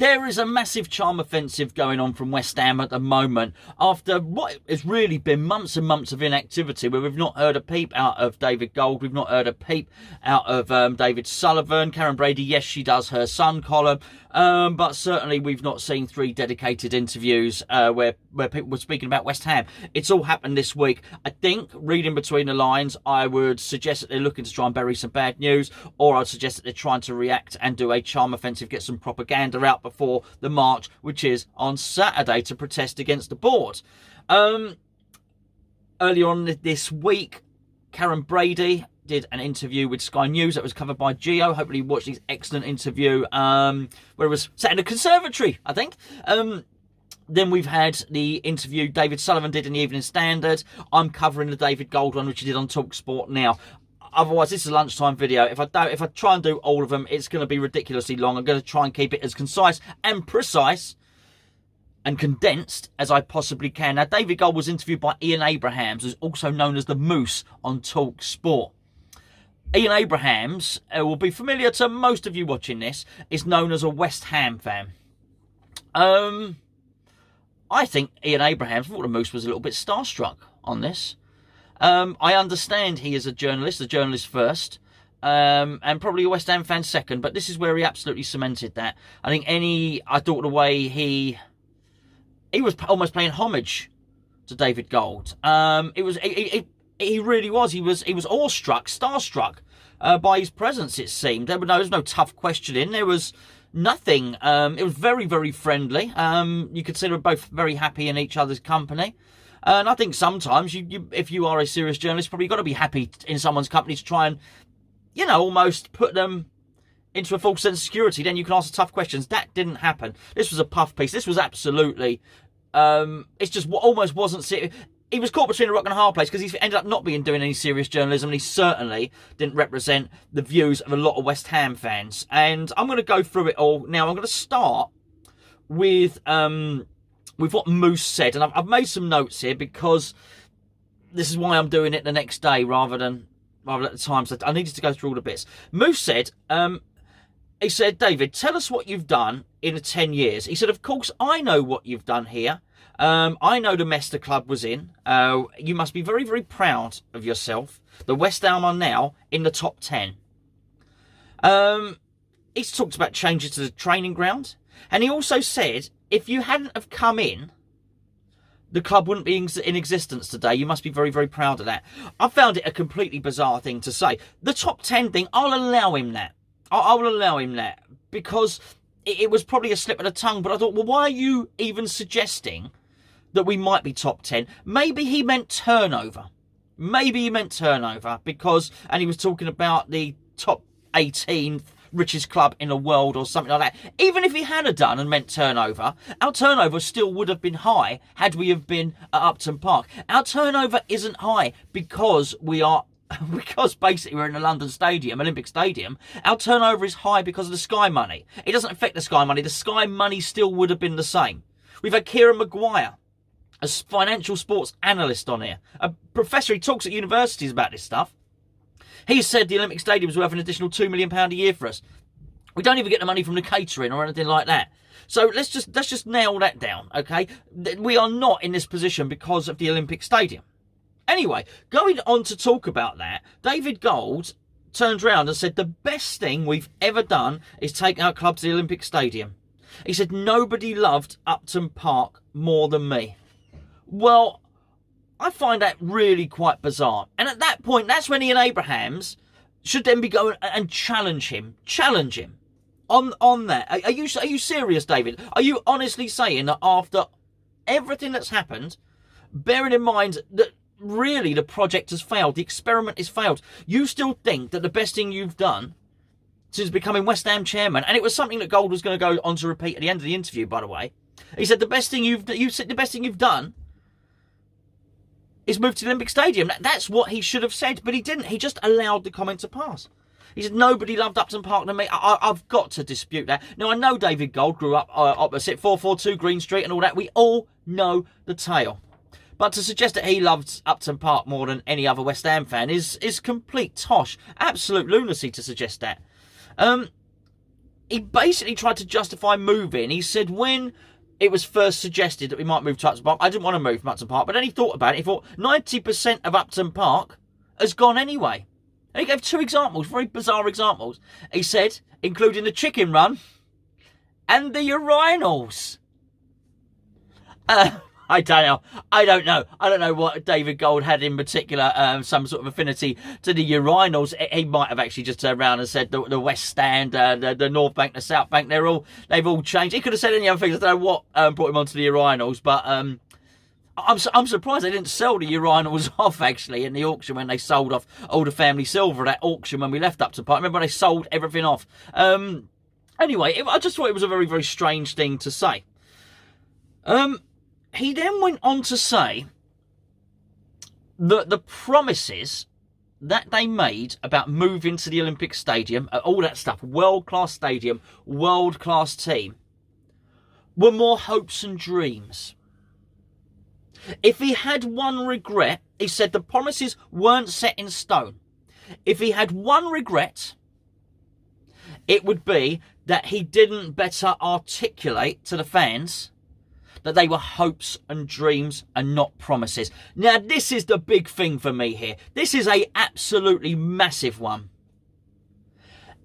There is a massive charm offensive going on from West Ham at the moment after what has really been months and months of inactivity where we've not heard a peep out of David Gold, we've not heard a peep out of David Sullivan. Karen Brady, yes, she does her Sun column, but certainly we've not seen 3 dedicated interviews where people were speaking about West Ham. It's all happened this week. I think, reading between the lines, I would suggest that they're looking to try and bury some bad news, or I'd suggest that they're trying to react and do a charm offensive, get some propaganda out before the march, which is on Saturday, to protest against the board. Earlier on this week, Karen Brady did an interview with Sky News that was covered by Gio. Hopefully you watched this excellent interview where it was set in a conservatory, I think. Then we've had the interview David Sullivan did in the Evening Standard. I'm covering the David Gold one, which he did on Talksport now. Otherwise, this is a lunchtime video. If I try and do all of them, it's going to be ridiculously long. I'm going to try and keep it as concise and precise and condensed as I possibly can. Now, David Gold was interviewed by Ian Abrahams, who's also known as the Moose on Talksport. Ian Abrahams will be familiar to most of you watching this, is known as a West Ham fan. I think Ian Abrahams, thought the Moose was a little bit starstruck on this. I understand he is a journalist first, and probably a West Ham fan second, but this is where he absolutely cemented that. I thought the way he was almost paying homage to David Gold. He really was. He was awestruck, starstruck by his presence, it seemed. There was no tough questioning. There was nothing. It was very, very friendly. You could see they were both very happy in each other's company. And I think sometimes, if you are a serious journalist, probably got to be happy in someone's company to try and, almost put them into a false sense of security. Then you can ask the tough questions. That didn't happen. This was a puff piece. This was absolutely, it's just what almost wasn't serious. He was caught between a rock and a hard place because he ended up not doing any serious journalism, and he certainly didn't represent the views of a lot of West Ham fans. And I'm going to go through it all now. I'm going to start with what Moose said, and I've made some notes here because this is why I'm doing it the next day rather than at the time. So I needed to go through all the bits. Moose said, he said, David, tell us what you've done in the 10 years. He said, of course, I know what you've done here. I know the mess the club was in. You must be very, very proud of yourself. The West Ham are now in the top 10. He's talked about changes to the training ground. And he also said, if you hadn't have come in, the club wouldn't be in existence today. You must be very, very proud of that. I found it a completely bizarre thing to say. The top 10 thing, I'll allow him that. I'll allow him that. Because it was probably a slip of the tongue. But I thought, well, why are you even suggesting that we might be top 10? Maybe he meant turnover. Maybe he meant turnover. And he was talking about the top 18 richest club in the world or something like that. Even if he had done and meant turnover, our turnover still would have been high had we have been at Upton Park. Our turnover isn't high because basically we're in the London Stadium, Olympic Stadium. Our turnover is high because of the Sky money. It doesn't affect the Sky money. The Sky money still would have been the same. We've had Kieran Maguire, a financial sports analyst, on here. A professor, he talks at universities about this stuff. He said the Olympic Stadium is worth an additional £2 million a year for us. We don't even get the money from the catering or anything like that. So let's just nail that down, okay? We are not in this position because of the Olympic Stadium. Anyway, going on to talk about that, David Gold turned around and said the best thing we've ever done is take our club to the Olympic Stadium. He said nobody loved Upton Park more than me. Well, I find that really quite bizarre. And at that point, that's when Ian Abrahams should then be going and challenge him on that. Are you serious, David? Are you honestly saying that after everything that's happened, bearing in mind that really the project has failed, the experiment has failed, you still think that the best thing you've done since becoming West Ham chairman, and it was something that Gold was going to go on to repeat at the end of the interview, by the way. He said the best thing you've done is moved to the Olympic Stadium. That's what he should have said, but he didn't. He just allowed the comment to pass. He said, nobody loved Upton Park than me. I've got to dispute that. Now, I know David Gold grew up opposite 442 Green Street and all that. We all know the tale. But to suggest that he loved Upton Park more than any other West Ham fan is complete tosh. Absolute lunacy to suggest that. he basically tried to justify moving. He said when it was first suggested that we might move to Upton Park, I didn't want to move from Upton Park, but then he thought about it. He thought 90% of Upton Park has gone anyway. And he gave 2 examples, very bizarre examples. He said, including the chicken run and the urinals. I don't know what David Gold had in particular, some sort of affinity to the urinals. He might have actually just turned around and said the West Stand, the North Bank, the South Bank, they've all changed. He could have said any other things. I don't know what brought him onto the urinals, but I'm surprised they didn't sell the urinals off, actually, in the auction when they sold off all the family silver at that auction when we left Upton Park. Remember when they sold everything off? Anyway, I just thought it was a very, very strange thing to say. He then went on to say that the promises that they made about moving to the Olympic Stadium, all that stuff, world-class stadium, world-class team, were more hopes and dreams. If he had one regret, he said the promises weren't set in stone. If he had one regret, it would be that he didn't better articulate to the fans that they were hopes and dreams and not promises. Now, this is the big thing for me here. This is a absolutely massive one.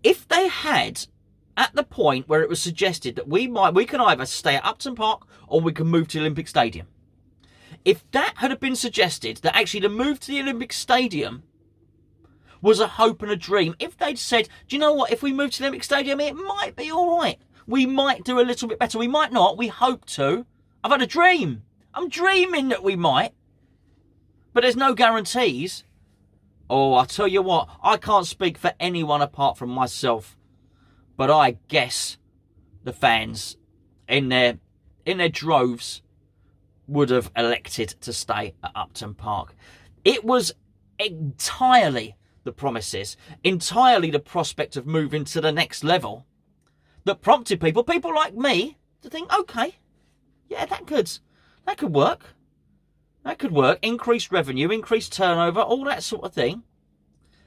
If they had, at the point where it was suggested that we can either stay at Upton Park or we can move to the Olympic Stadium. If that had been suggested, that actually the move to the Olympic Stadium was a hope and a dream, if they'd said, do you know what, if we move to the Olympic Stadium, it might be all right. We might do a little bit better. We might not. We hope to. I've had a dream. I'm dreaming that we might. But there's no guarantees. Oh, I tell you what, I can't speak for anyone apart from myself. But I guess the fans in their droves would have elected to stay at Upton Park. It was entirely the promises, entirely the prospect of moving to the next level that prompted people like me, to think, okay, yeah, that could work. That could work. Increased revenue, increased turnover, all that sort of thing.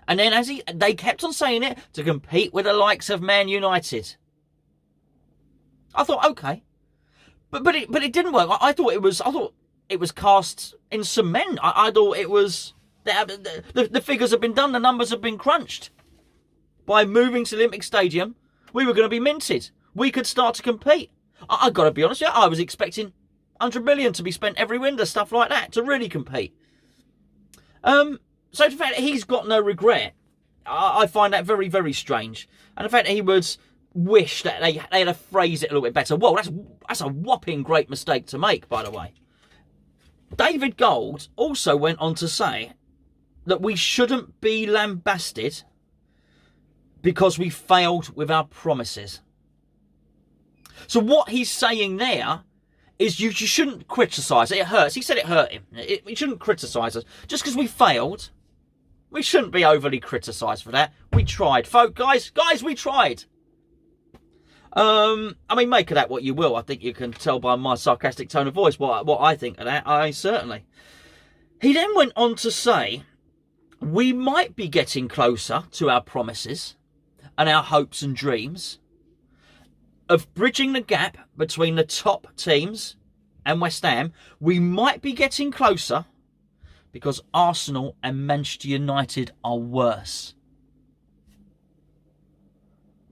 And then they kept on saying it, to compete with the likes of Man United. I thought, okay. But it didn't work. I thought it was cast in cement. I thought it was the figures have been done, the numbers have been crunched. By moving to the Olympic Stadium, we were going to be minted. We could start to compete. I've got to be honest with you, I was expecting 100 million to be spent every winter, stuff like that, to really compete. So the fact that he's got no regret, I find that very, very strange. And the fact that he would wish that they had to phrase it a little bit better. Well, that's a whopping great mistake to make, by the way. David Gold also went on to say that we shouldn't be lambasted because we failed with our promises. So what he's saying there is you shouldn't criticise. It hurts. He said it hurt him. We shouldn't criticise us. Just because we failed, we shouldn't be overly criticised for that. We tried. Guys, we tried. I mean, make of that what you will. I think you can tell by my sarcastic tone of voice what I think of that. Certainly. He then went on to say, we might be getting closer to our promises and our hopes and dreams of bridging the gap between the top teams and West Ham. We might be getting closer because Arsenal and Manchester United are worse.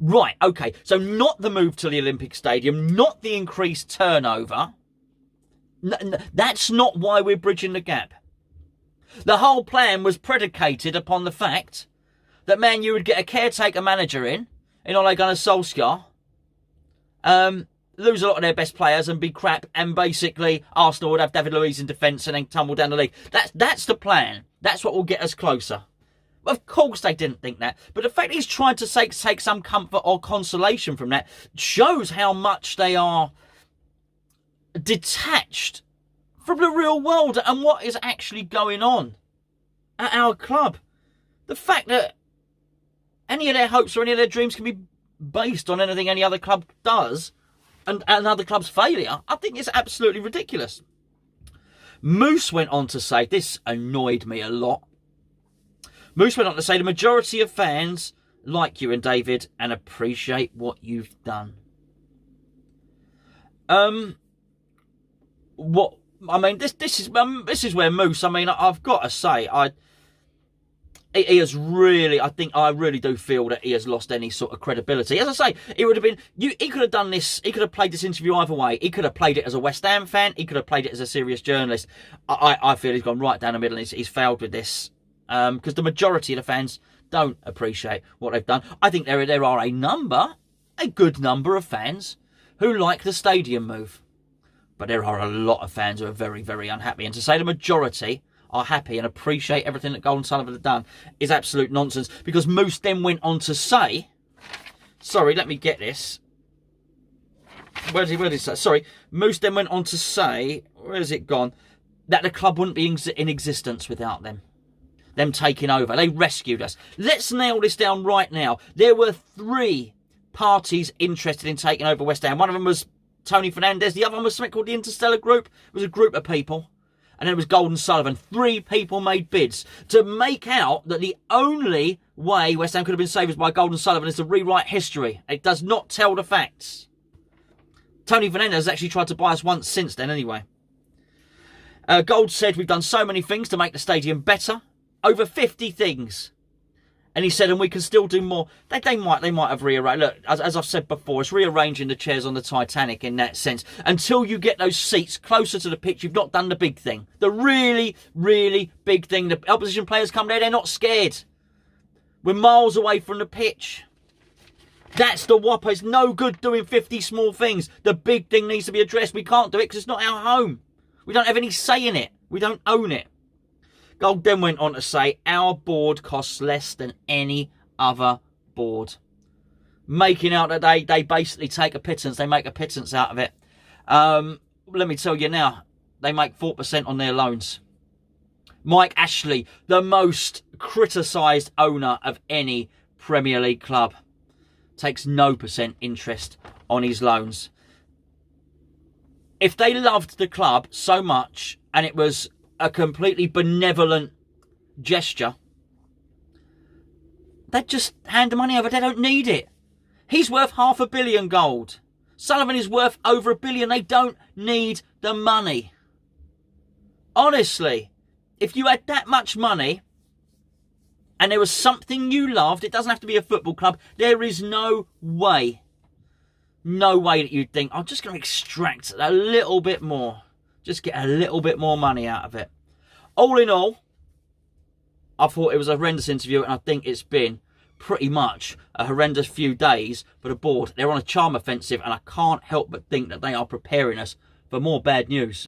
Right, okay, so not the move to the Olympic Stadium, not the increased turnover. That's not why we're bridging the gap. The whole plan was predicated upon the fact that Man U would get a caretaker manager in Ole Gunnar Solskjaer, lose a lot of their best players and be crap, and basically Arsenal would have David Luiz in defence and then tumble down the league. That's the plan. That's what will get us closer. Of course they didn't think that. But the fact he's trying to take some comfort or consolation from that shows how much they are detached from the real world and what is actually going on at our club. The fact that any of their hopes or any of their dreams can be based on anything any other club does and another club's failure, I think is absolutely ridiculous. Moose went on to say, this annoyed me a lot. Moose went on to say the majority of fans like you and David and appreciate what you've done. What I mean, this is where Moose. I mean, I've got to say, he has really. I really do feel that he has lost any sort of credibility. As I say, it would have been. He could have done this. He could have played this interview either way. He could have played it as a West Ham fan. He could have played it as a serious journalist. I feel he's gone right down the middle. And he's failed with this because the majority of the fans don't appreciate what they've done. I think there are a good number of fans who like the stadium move. But there are a lot of fans who are very, very unhappy. And to say the majority are happy and appreciate everything that Gold and Sullivan have done is absolute nonsense. Because Moose then went on to say... Sorry, let me get this. Where did he say? Sorry. Moose then went on to say... Where has it gone? That the club wouldn't be in existence without them. Them taking over. They rescued us. Let's nail this down right now. There were 3 parties interested in taking over West Ham. One of them was Tony Fernandez. The other one was something called the Interstellar Group. It was a group of people. And then it was Gold and Sullivan. 3 people made bids to make out that the only way West Ham could have been saved by Gold and Sullivan is to rewrite history. It does not tell the facts. Tony Fernandez has actually tried to buy us once since then anyway. Gold said we've done so many things to make the stadium better. Over 50 things. And he said, and we can still do more. They might have rearranged. Look, as I've said before, it's rearranging the chairs on the Titanic in that sense. Until you get those seats closer to the pitch, you've not done the big thing. The really, really big thing. The opposition players come there, they're not scared. We're miles away from the pitch. That's the whopper. It's no good doing 50 small things. The big thing needs to be addressed. We can't do it because it's not our home. We don't have any say in it. We don't own it. Gold then went on to say, our board costs less than any other board. Making out that they basically take a pittance. They make a pittance out of it. Let me tell you now, they make 4% on their loans. Mike Ashley, the most criticised owner of any Premier League club, takes no % interest on his loans. If they loved the club so much and it was a completely benevolent gesture, they'd just hand the money over. They don't need it. He's worth $500 million, Gold. Sullivan is worth over $1 billion. They don't need the money. Honestly, if you had that much money and there was something you loved, it doesn't have to be a football club, there is no way that you'd think, I'm just going to extract a little bit more. Just get a little bit more money out of it. All in all, I thought it was a horrendous interview, and I think it's been pretty much a horrendous few days for the board. They're on a charm offensive, and I can't help but think that they are preparing us for more bad news.